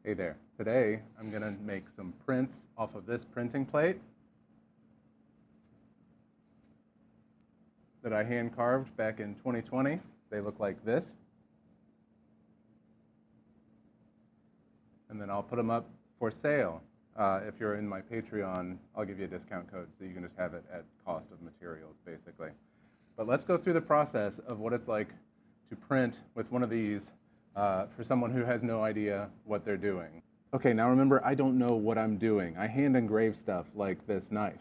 Hey there. Today I'm going to make some prints off of this printing plate that I hand carved back in 2020. They look like this. And then I'll put them up for sale. If you're in my Patreon, I'll give you a discount code so you can just have it at cost of materials, basically. But let's go through the process of what it's like to print with one of these for someone who has no idea what they're doing. Okay, now remember, I don't know what I'm doing. I hand engrave stuff like this knife.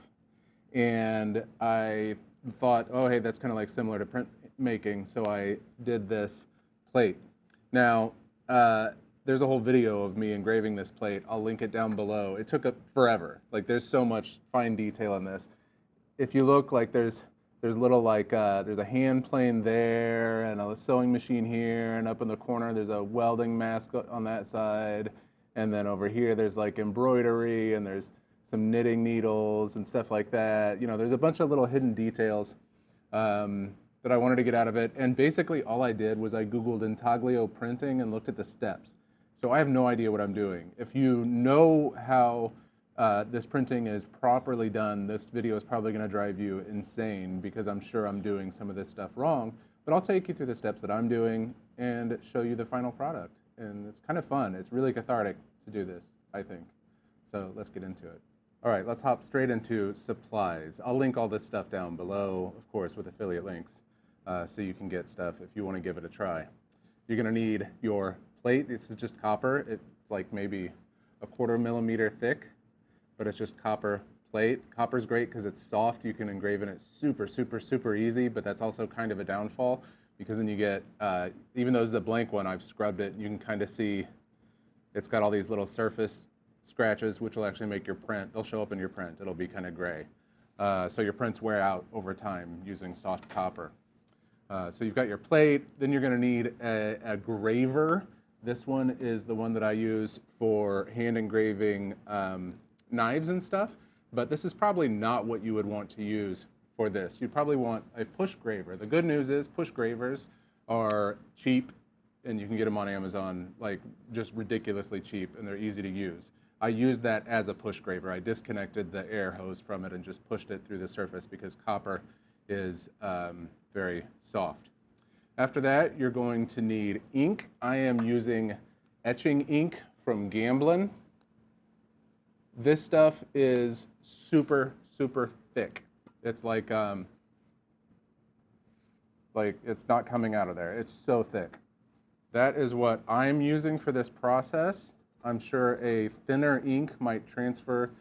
And I thought, oh, hey, that's kind of like similar to print making, so I did this plate. Now, there's a whole video of me engraving this plate. I'll link it down below. It took forever. Like, there's so much fine detail in this. If you look, like, there's little, like, there's a hand plane there, and a sewing machine here, and up in the corner there's a welding mask on that side, and then over here there's like embroidery, and there's some knitting needles and stuff like that. You know, there's a bunch of little hidden details that I wanted to get out of it, and basically all I did was I Googled intaglio printing and looked at the steps. So I have no idea what I'm doing. If you know how this printing is properly done, this video is probably going to drive you insane because I'm sure I'm doing some of this stuff wrong, but I'll take you through the steps that I'm doing and show you the final product. And it's kind of fun. It's really cathartic to do this, I think. So let's get into it. All right, let's hop straight into supplies. I'll link all this stuff down below, of course, with affiliate links, so you can get stuff if you want to give it a try. You're going to need your plate. This is just copper. It's like maybe a 1/4 millimeter thick, but it's just copper plate. Copper's great because it's soft. You can engrave in it super, super, super easy, but that's also kind of a downfall because then you get, even though this is a blank one, I've scrubbed it, you can kind of see it's got all these little surface scratches, which will actually make your print, they'll show up in your print. It'll be kind of gray. So your prints wear out over time using soft copper. So you've got your plate, then you're gonna need a graver. This one is the one that I use for hand engraving knives and stuff, but this is probably not what you would want to use for this. You'd probably want a push graver. The good news is push gravers are cheap and you can get them on Amazon, like just ridiculously cheap, and they're easy to use. I used that as a push graver. I disconnected the air hose from it and just pushed it through the surface because copper is very soft. After that, you're going to need ink. I am using etching ink from Gamblin. This stuff is super, super thick. It's like it's not coming out of there. It's so thick. That is what I'm using for this process. I'm sure a thinner ink might transfer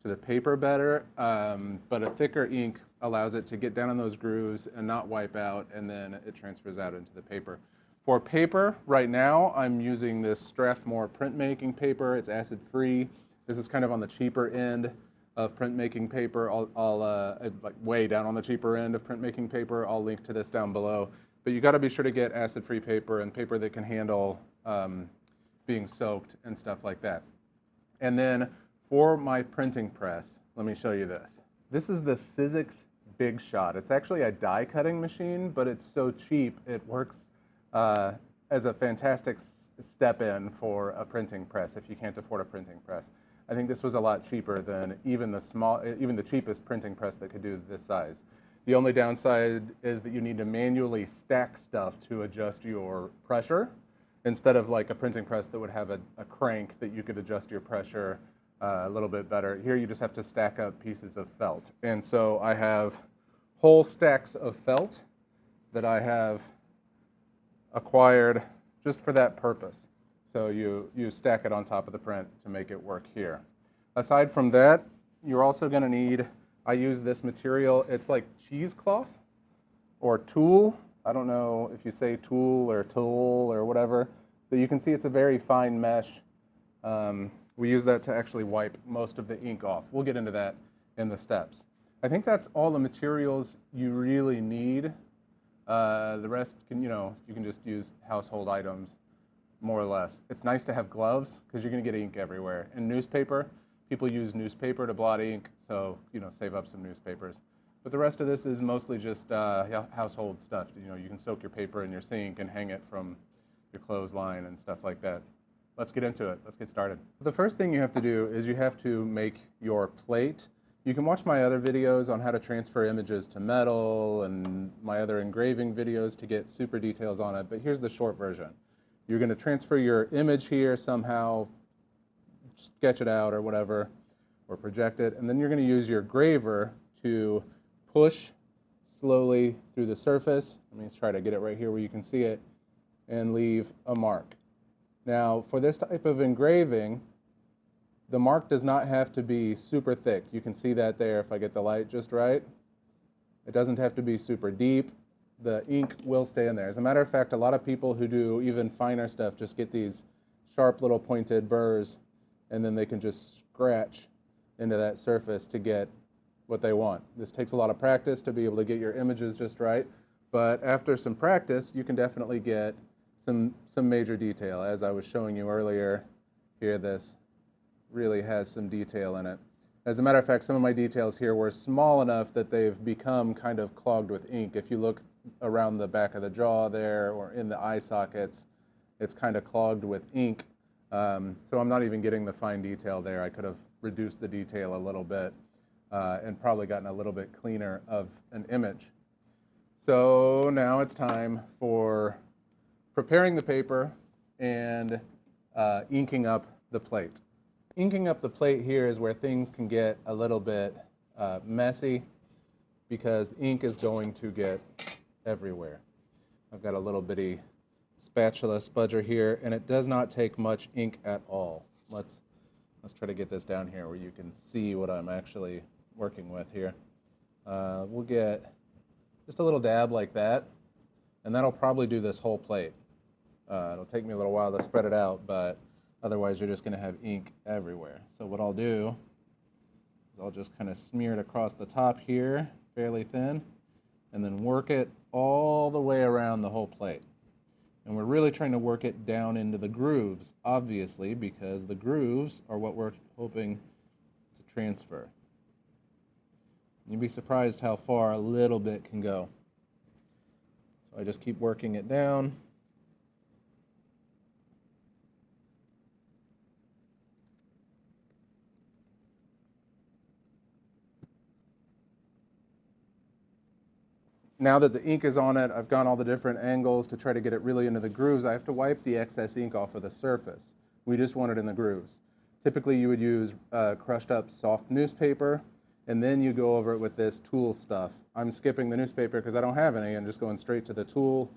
to the paper better, but a thicker ink allows it to get down in those grooves and not wipe out, and then it transfers out into the paper. For paper, right now, I'm using this Strathmore printmaking paper. It's acid-free. This is kind of on the cheaper end of printmaking paper. Like way down on the cheaper end of printmaking paper. I'll link to this down below. But you got to be sure to get acid-free paper and paper that can handle being soaked and stuff like that. And then for my printing press, let me show you this. This is the Sizzix Big Shot. It's actually a die cutting machine, but it's so cheap it works as a fantastic step in for a printing press if you can't afford a printing press. I think this was a lot cheaper than even the cheapest printing press that could do this size. The only downside is that you need to manually stack stuff to adjust your pressure instead of like a printing press that would have a crank that you could adjust your pressure a little bit better. Here you just have to stack up pieces of felt. And so I have whole stacks of felt that I have acquired just for that purpose. So you stack it on top of the print to make it work here. Aside from that, you're also going to need, I use this material, it's like cheesecloth or tulle. I don't know if you say tulle or whatever, but you can see it's a very fine mesh. We use that to actually wipe most of the ink off. We'll get into that in the steps. I think that's all the materials you really need. The rest you can just use household items, more or less. It's nice to have gloves because you're going to get ink everywhere. And newspaper, people use newspaper to blot ink, so save up some newspapers. But the rest of this is mostly just household stuff. You can soak your paper in your sink and hang it from your clothesline and stuff like that. let's get into it. Let's get started. The first thing you have to do is you have to make your plate. You can watch my other videos on how to transfer images to metal and my other engraving videos to get super details on it, but here's the short version. You're going to transfer your image here somehow, sketch it out or whatever, or project it, and then you're going to use your graver to push slowly through the surface. Let me try to get it right here where you can see it, and leave a mark. Now, for this type of engraving, the mark does not have to be super thick. You can see that there if I get the light just right. It doesn't have to be super deep. The ink will stay in there. As a matter of fact, a lot of people who do even finer stuff just get these sharp little pointed burrs, and then they can just scratch into that surface to get what they want. This takes a lot of practice to be able to get your images just right, but after some practice, you can definitely get some major detail. As I was showing you earlier, here this really has some detail in it. As a matter of fact, some of my details here were small enough that they've become kind of clogged with ink. If you look around the back of the jaw there or in the eye sockets, it's kind of clogged with ink. So I'm not even getting the fine detail there. I could have reduced the detail a little bit and probably gotten a little bit cleaner of an image. So now it's time for preparing the paper and inking up the plate. Inking up the plate here is where things can get a little bit messy because the ink is going to get everywhere. I've got a little bitty spatula spudger here, and it does not take much ink at all. Let's try to get this down here where you can see what I'm actually working with here. We'll get just a little dab like that, and that'll probably do this whole plate. It'll take me a little while to spread it out, but otherwise you're just going to have ink everywhere. So what I'll do is I'll just kind of smear it across the top here, fairly thin, and then work it all the way around the whole plate. And we're really trying to work it down into the grooves, obviously, because the grooves are what we're hoping to transfer. You'd be surprised how far a little bit can go. So I just keep working it down. Now that the ink is on it, I've gone all the different angles to try to get it really into the grooves. I have to wipe the excess ink off of the surface. We just want it in the grooves. Typically you would use crushed up soft newspaper, and then you go over it with this tool stuff. I'm skipping the newspaper because I don't have any and just going straight to the tool,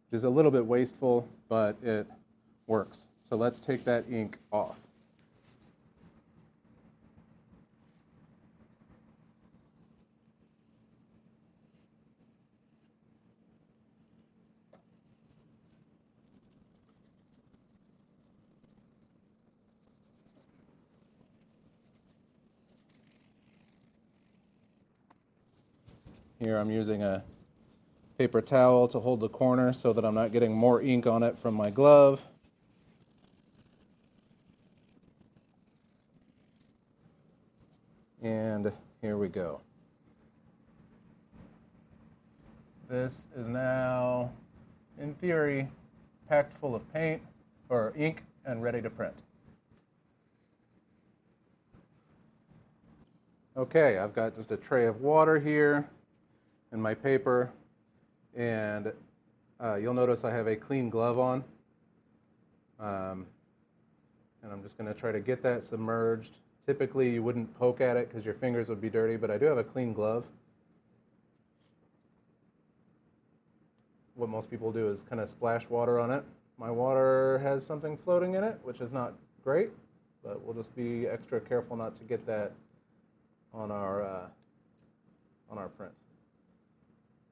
which is a little bit wasteful, but it works. So let's take that ink off. Here I'm using a paper towel to hold the corner so that I'm not getting more ink on it from my glove. And here we go. This is now, in theory, packed full of paint or ink and ready to print. Okay, I've got just a tray of water here and my paper, and you'll notice I have a clean glove on, and I'm just going to try to get that submerged. Typically you wouldn't poke at it because your fingers would be dirty, but I do have a clean glove. What most people do is kind of splash water on it. My water has something floating in it, which is not great, but we'll just be extra careful not to get that on our print.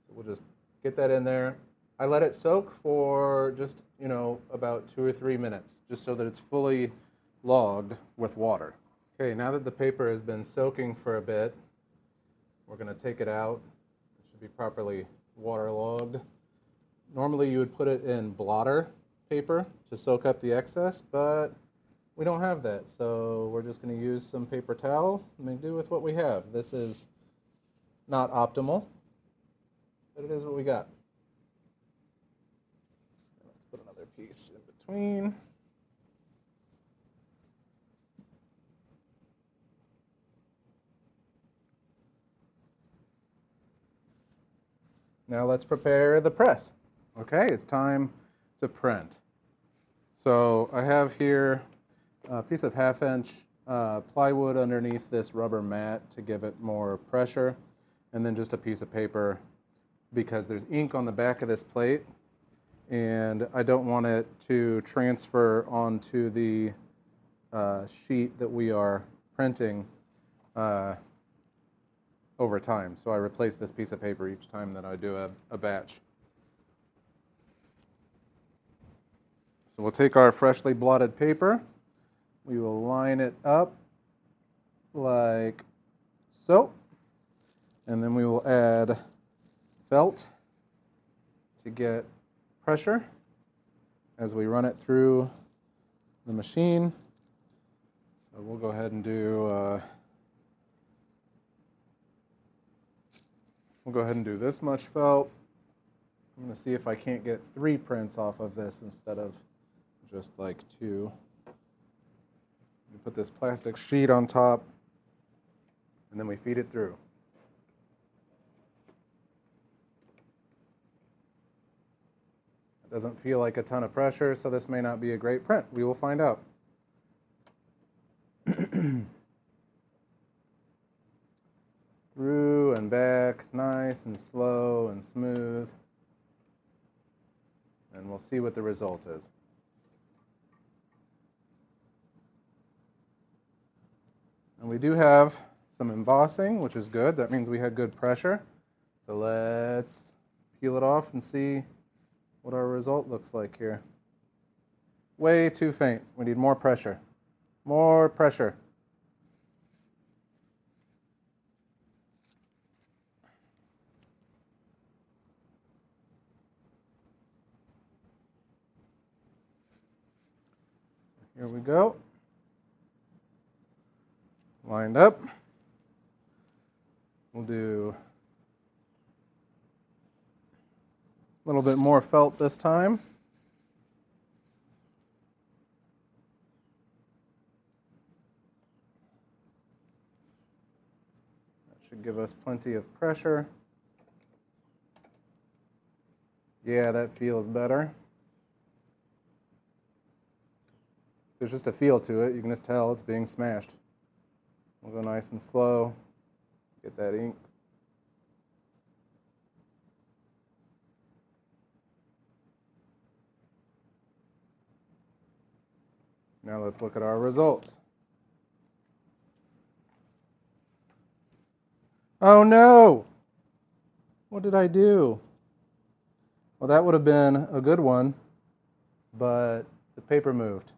So we'll just get that in there. I let it soak for just, about 2 or 3 minutes, just so that it's fully logged with water. Okay, now that the paper has been soaking for a bit, we're going to take it out. It should be properly waterlogged. Normally you would put it in blotter paper to soak up the excess, but we don't have that, so we're just going to use some paper towel and make do with what we have. This is not optimal, but it is what we got. Let's put another piece in between. Now let's prepare the press. Okay, it's time to print. So I have here a piece of 1/2-inch plywood underneath this rubber mat to give it more pressure, and then just a piece of paper because there's ink on the back of this plate, and I don't want it to transfer onto the sheet that we are printing over time. So I replace this piece of paper each time that I do a batch. So we'll take our freshly blotted paper, we will line it up like so, and then we will add felt to get pressure as we run it through the machine. So we'll go ahead and do this much felt. I'm going to see if I can't get 3 prints off of this instead of just like 2. We put this plastic sheet on top, and then we feed it through. It doesn't feel like a ton of pressure, so this may not be a great print. We will find out. Through and back, nice and slow and smooth. And we'll see what the result is. And we do have some embossing, which is good. That means we had good pressure. So let's peel it off and see what our result looks like here. Way too faint. We need more pressure. More pressure. Here we go. Lined up. We'll do a little bit more felt this time. That should give us plenty of pressure. Yeah, that feels better. There's just a feel to it. You can just tell it's being smashed. We'll go nice and slow. Get that ink. Now let's look at our results. Oh no! What did I do? Well, that would have been a good one, but the paper moved.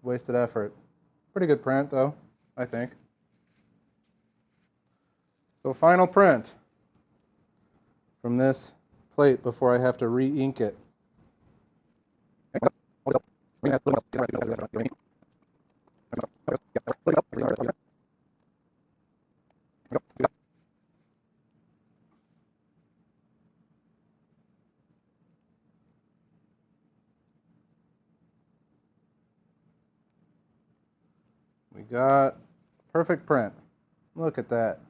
Wasted effort. Pretty good print though, I think. So final print from this plate before I have to re-ink it. We got perfect print. Look at that.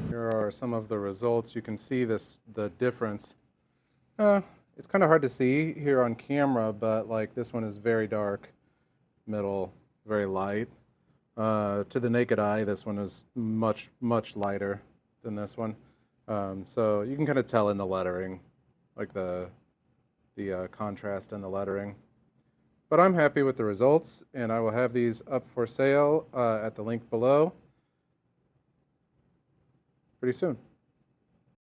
Here are some of the results. You can see the difference. It's kind of hard to see here on camera, but like this one is very dark, middle, very light. To the naked eye, this one is much lighter than this one. So you can kind of tell in the lettering, like the contrast in the lettering. But I'm happy with the results, and I will have these up for sale at the link below pretty soon.